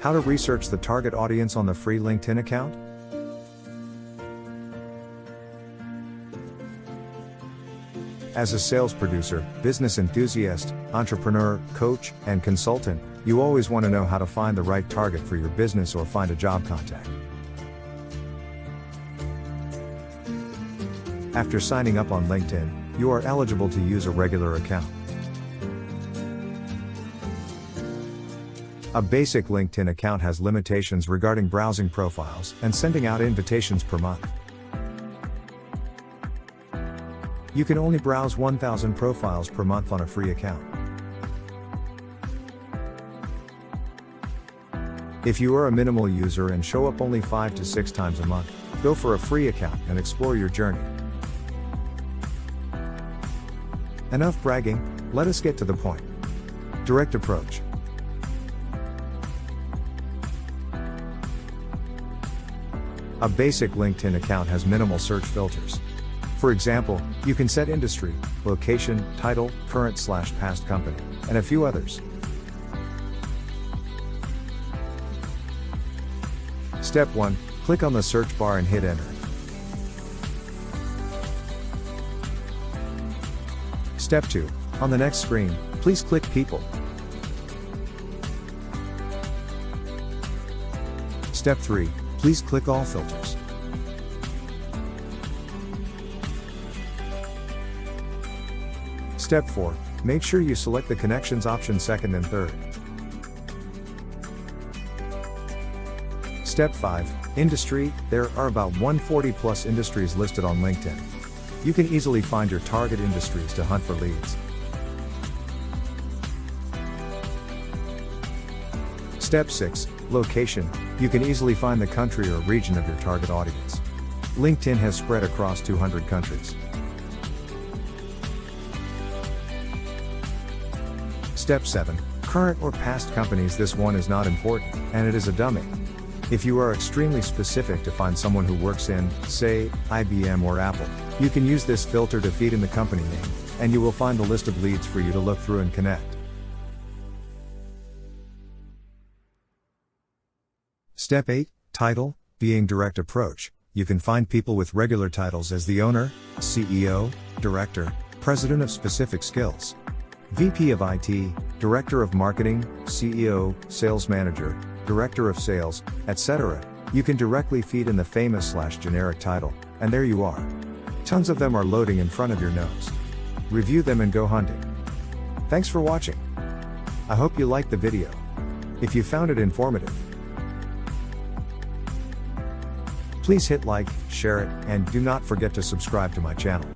How to research the target audience on the free LinkedIn account? As a sales producer, business enthusiast, entrepreneur, coach, and consultant, you always want to know how to find the right target for your business or find a job contact. After signing up on LinkedIn, you are eligible to use a regular account. A basic LinkedIn account has limitations regarding browsing profiles and sending out invitations per month. You can only browse 1,000 profiles per month on a free account. If you are a minimal user and show up only 5 to 6 times a month, go for a free account and explore your journey. Enough bragging, let us get to the point. Direct approach. A basic LinkedIn account has minimal search filters. For example, you can set industry, location, title, current/past company, and a few others. Step 1. Click on the search bar and hit enter. Step 2. On the next screen, please click people. Step 3. Please click all filters. Step 4. Make sure you select the connections option second and third. Step 5. Industry. There are about 140 plus industries listed on LinkedIn. You can easily find your target industries to hunt for leads. Step 6. Location. You can easily find the country or region of your target audience. LinkedIn has spread across 200 countries. Step 7. Current or past companies. This one is not important, and it is a dummy. If you are extremely specific to find someone who works in, say, IBM or Apple, you can use this filter to feed in the company name, and you will find the list of leads for you to look through and connect. Step 8. Title. Being direct approach. You can find people with regular titles as the owner, CEO, director, president of specific skills, VP of IT, Director of Marketing, CEO, Sales Manager, Director of Sales, etc. You can directly feed in the famous/generic title, and there you are. Tons of them are loading in front of your nose. Review them and go hunting. Thanks for watching. I hope you liked the video. If you found it informative, please hit like, share it, and do not forget to subscribe to my channel.